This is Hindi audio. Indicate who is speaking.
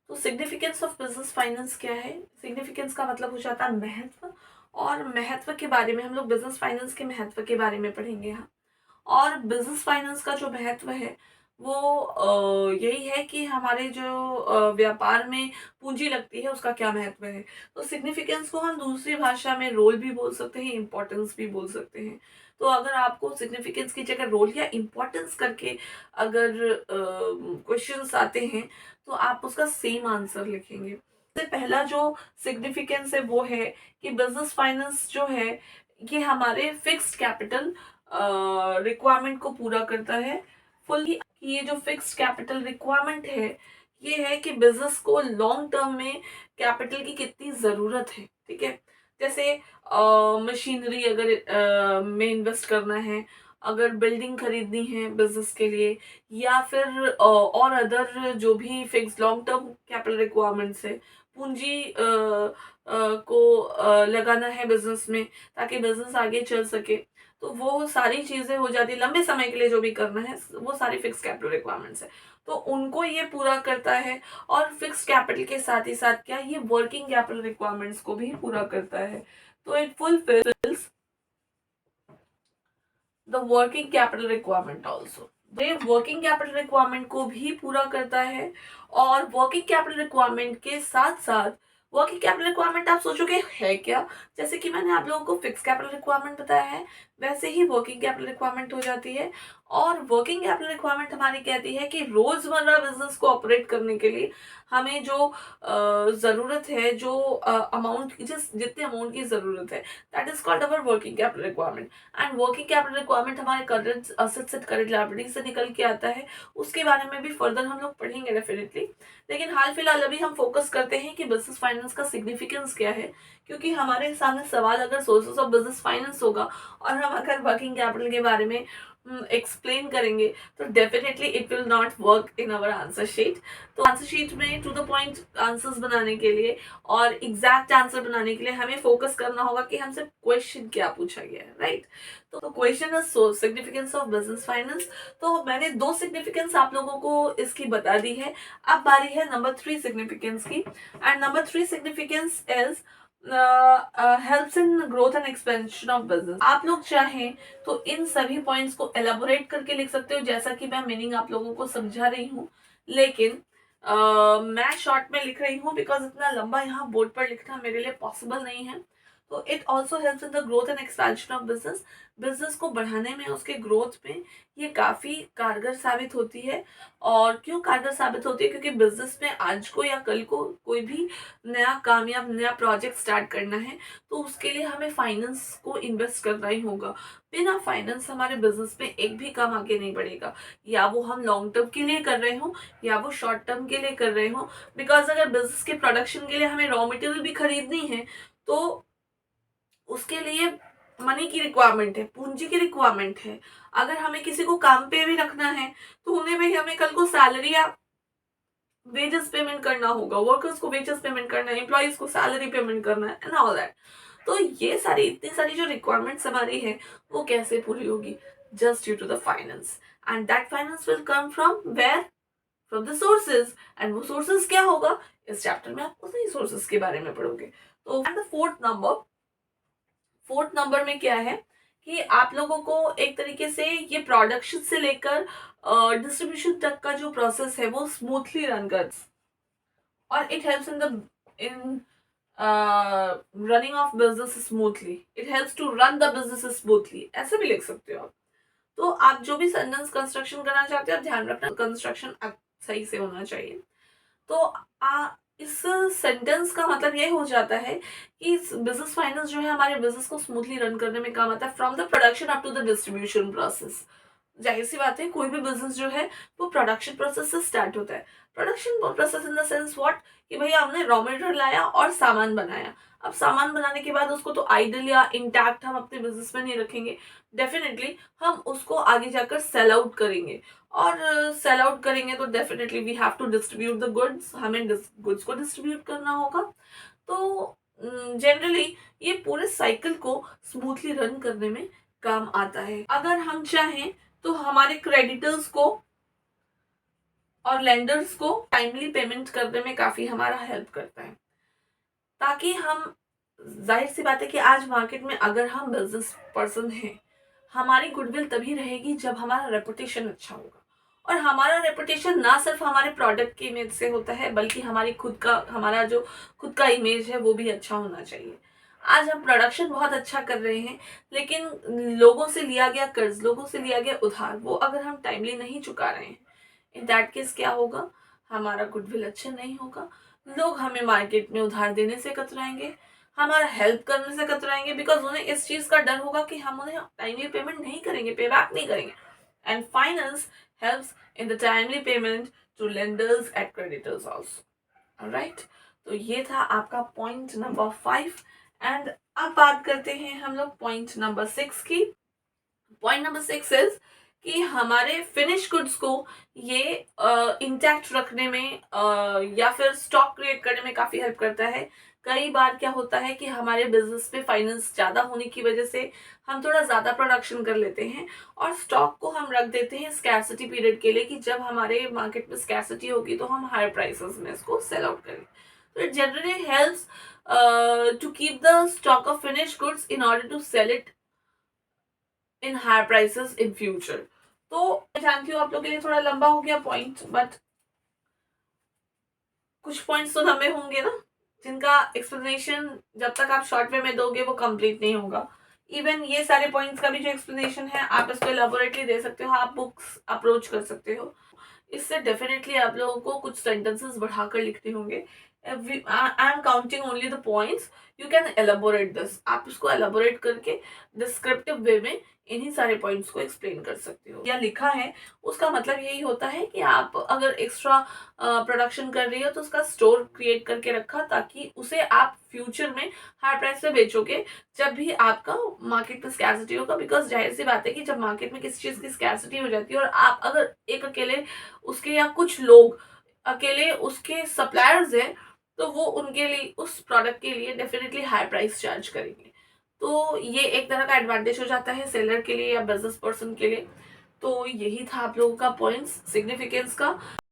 Speaker 1: तो सिग्निफिकेंस ऑफ बिजनेस फाइनेंस क्या है? सिग्निफिकेंस का मतलब हो जाता है महत्व, और महत्व के बारे में हम लोग बिजनेस फाइनेंस के महत्व के बारे में पढ़ेंगे यहाँ। और बिजनेस फाइनेंस का जो महत्व है वो यही है कि हमारे जो व्यापार में पूंजी लगती है उसका क्या महत्व है। तो सिग्निफिकेंस को हम दूसरी भाषा में रोल भी बोल सकते हैं, इम्पोर्टेंस भी बोल सकते हैं। तो अगर आपको सिग्निफिकेंस की जगह रोल या इम्पोर्टेंस करके अगर क्वेश्चंस आते हैं तो आप उसका सेम आंसर लिखेंगे। सबसे पहला जो सिग्निफिकेंस है वो है कि बिजनेस फाइनेंस जो है ये हमारे फिक्स्ड कैपिटल रिक्वायरमेंट को पूरा करता है फुल्ली। ये जो फिक्स्ड कैपिटल रिक्वायरमेंट है ये है कि बिजनेस को लॉन्ग टर्म में कैपिटल की कितनी ज़रूरत है, ठीक है। जैसे मशीनरी अगर में इन्वेस्ट करना है, अगर बिल्डिंग खरीदनी है बिजनेस के लिए, या फिर और अदर जो भी fix long term capital requirements है, पूंजी को लगाना है बिजनेस में ताकि बिजनेस आगे चल सके, तो वो सारी चीजें हो जाती है। लंबे समय के लिए जो भी करना है वो सारी फिक्स कैपिटल रिक्वायरमेंट्स है, तो उनको ये पूरा करता है। और फिक्स कैपिटल के साथ ही साथ क्या, ये वर्किंग कैपिटल रिक्वायरमेंट्स को भी पूरा करता है। तो it fulfils the working capital requirement also. ये वर्किंग कैपिटल रिक्वायरमेंट को भी पूरा करता है। और वर्किंग कैपिटल रिक्वायरमेंट के साथ साथ, वर्किंग कैपिटल रिक्वायरमेंट आप सोचोगे है क्या, जैसे कि मैंने आप लोगों को फिक्स कैपिटल रिक्वायरमेंट बताया है वैसे ही वर्किंग कैपिटल रिक्वायरमेंट हो जाती है। और वर्किंग कैपिटल रिक्वायरमेंट हमारी कहती है कि रोजमर्रा बिजनेस को ऑपरेट करने के लिए हमें जो ज़रूरत है, जो अमाउंट जितने अमाउंट की ज़रूरत है, that is called our working capital requirement. And working capital requirement हमारे करंट असेट्स से करंट लायबिलिटी से निकल के आता है। उसके बारे में भी फर्दर हम लोग पढ़ेंगे डेफिनेटली। लेकिन हाल फिलहाल अभी हम फोकस करते हैं कि बिजनेस फाइनेंस का सिग्निफिकेंस क्या है, क्योंकि हमारे सामने सवाल अगर सोर्सेस ऑफ बिजनेस फाइनेंस होगा और हम अगर वर्किंग कैपिटल के बारे में एक्सप्लेन करेंगे तो definitely it will not work in our answer sheet. तो आंसर शीट में टू द पॉइंट आंसर्स बनाने के लिए और एग्जैक्ट आंसर बनाने के लिए हमें फोकस करना होगा कि हमसे क्वेश्चन क्या पूछा गया है, राइट। तो question is so significance of business finance. तो मैंने 2 सिग्निफिकेंस आप लोगों को इसकी बता दी है। अब बारी है नंबर 3 सिग्निफिकेंस की। And number 3 significance is helps in growth and expansion of business. आप लोग चाहें तो इन सभी पॉइंट्स को एलाबोरेट करके लिख सकते हो, जैसा कि मैं मीनिंग आप लोगों को समझा रही हूँ। लेकिन मैं शॉर्ट में लिख रही हूँ बिकॉज इतना लंबा यहाँ बोर्ड पर लिखना मेरे लिए पॉसिबल नहीं है। तो it also helps in the growth and expansion of business. Business को बढ़ाने में, उसके ग्रोथ में ये काफ़ी कारगर साबित होती है। और क्यों कारगर साबित होती है? क्योंकि बिजनेस में आज को या कल को कोई भी नया काम या नया प्रोजेक्ट स्टार्ट करना है तो उसके लिए हमें फाइनेंस को इन्वेस्ट करना ही होगा। बिना फाइनेंस हमारे बिजनेस में एक भी काम आगे नहीं बढ़ेगा, या वो हम लॉन्ग टर्म के लिए कर रहे हो या वो शॉर्ट टर्म के लिए कर रहे हो। बिकॉज अगर बिजनेस के प्रोडक्शन के लिए हमें रॉ मटेरियल भी खरीदनी है तो उसके लिए मनी की रिक्वायरमेंट है, पूंजी की रिक्वायरमेंट है। अगर हमें किसी को काम पे भी रखना है तो उन्हें भी हमें कल को सैलरी या वेजेस पेमेंट करना होगा, वर्कर्स को वेजेस पेमेंट करना है, एम्प्लॉइज को सैलरी पेमेंट करना है एंड ऑल दैट। तो ये सारी इतनी सारी जो रिक्वायरमेंट्स हमारी है वो कैसे पूरी होगी? Just due to the finance. And that finance will come from where? From the sources. And वो सोर्सेज क्या होगा? इस चैप्टर में आप उसी सोर्सेज के बारे में पढ़ोगे। तो एंड द फोर्थ नंबर में क्या है कि आप लोगों को एक तरीके से ये प्रोडक्शन से लेकर डिस्ट्रीब्यूशन तक का जो प्रोसेस है वो स्मूथली रन कर, और it helps in running of business smoothly. It helps to run the business smoothly, ऐसे भी लिख सकते हो आप। तो आप जो भी सेंटेंस कंस्ट्रक्शन करना चाहते हो ध्यान रखना कंस्ट्रक्शन सही से होना चाहिए। तो इस सेंटेंस का मतलब ये हो जाता है कि बिजनेस फाइनेंस जो है हमारे बिजनेस को स्मूथली रन करने में काम आता है from the production up to the distribution process. जाहिर सी बात है कोई भी बिजनेस जो है वो प्रोडक्शन प्रोसेस से स्टार्ट होता है। Production process in the sense what, कि भैया हमने रॉ मटेरियल लाया और सामान बनाया। अब सामान बनाने के बाद उसको तो आइडल या इंटैक्ट हम अपने बिजनेस में नहीं रखेंगे, डेफिनेटली हम उसको आगे जाकर सेल आउट करेंगे। और सेल आउट करेंगे तो definitely we have to distribute the goods, हमें गुड्स को डिस्ट्रीब्यूट करना होगा। तो जनरली ये पूरे साइकिल को स्मूथली रन करने में काम आता है। अगर हम चाहें तो हमारे क्रेडिटर्स को और लेंडर्स को टाइमली पेमेंट करने में काफ़ी हमारा हेल्प करता है, ताकि हम, जाहिर सी बात है कि आज मार्केट में अगर हम बिजनेस पर्सन हैं, हमारी गुडविल तभी रहेगी जब हमारा रेपुटेशन अच्छा होगा। और हमारा रेपुटेशन ना सिर्फ हमारे प्रोडक्ट की इमेज से होता है, बल्कि हमारा जो खुद का इमेज है वो भी अच्छा होना चाहिए। आज हम प्रोडक्शन बहुत अच्छा कर रहे हैं, लेकिन लोगों से लिया गया कर्ज, लोगों से लिया गया उधार, वो अगर हम टाइमली नहीं चुका रहे हैं, इन दैट केस क्या होगा, हमारा गुडविल अच्छा नहीं होगा। लोग हमें मार्केट में उधार देने से कतराएंगे, हमारा हेल्प करने से कतराएंगे, बिकॉज उन्हें इस चीज का डर होगा कि हम उन्हें टाइमली पेमेंट नहीं करेंगे, पे बैक नहीं करेंगे। And finance helps in the timely payment to lenders and creditors also. Alright, तो ये था आपका पॉइंट नंबर 5। एंड अब बात करते हैं हम लोग पॉइंट नंबर 6 की। पॉइंट नंबर 6 इज कि हमारे फिनिश गुड्स को ये इंटैक्ट रखने में या फिर स्टॉक क्रिएट करने में काफ़ी हेल्प करता है। कई बार क्या होता है कि हमारे बिजनेस में फाइनेंस ज़्यादा होने की वजह से हम थोड़ा ज़्यादा प्रोडक्शन कर लेते हैं और स्टॉक को हम रख देते हैं स्कैर्सिटी पीरियड के लिए, कि जब हमारे मार्केट में स्कैर्सिटी होगी तो हम हायर प्राइसेस में इसको सेल आउट करें। तो it generally helps to keep the stock of finish goods in order to sell it in higher prices in future. तो मैं जानती हूँ आप लोग के लिए थोड़ा लंबा हो गया पॉइंट, बट कुछ पॉइंट्स तो लंबे होंगे ना, जिनका एक्सप्लेनेशन जब तक आप शॉर्ट वे में दोगे वो कंप्लीट नहीं होगा। इवन ये सारे पॉइंट्स का भी जो एक्सप्लेनेशन है आप इसको एलाबोरेटली दे सकते हो, आप बुक्स अप्रोच कर सकते हो। इससे डेफिनेटली आप लोगों को कुछ सेंटेंसेस बढ़ाकर लिखने होंगे। I am counting only the points, you can elaborate this. आप इसको एलाबोरेट करके डिस्क्रिप्टिव वे में इन्हीं सारे पॉइंट्स को एक्सप्लेन कर सकते हो। या लिखा है उसका मतलब यही होता है कि आप अगर एक्स्ट्रा प्रोडक्शन कर रही हो तो उसका स्टोर क्रिएट करके रखा, ताकि उसे आप फ्यूचर में हाई प्राइस पे बेचोगे जब भी आपका मार्केट में स्कैर्सिटी होगा। बिकॉज जाहिर सी बात है कि जब मार्केट में किसी चीज़ की स्कैर्सिटी हो जाती है और आप अगर एक अकेले उसके या कुछ लोग अकेले उसके सप्लायर्स हैं, तो वो उनके लिए उस प्रोडक्ट के लिए डेफिनेटली हाई प्राइस चार्ज करेंगे। तो ये एक तरह का एडवांटेज हो जाता है सेलर के लिए या बिजनेस पर्सन के लिए। तो यही था आप लोगों का पॉइंट्स सिग्निफिकेंस का।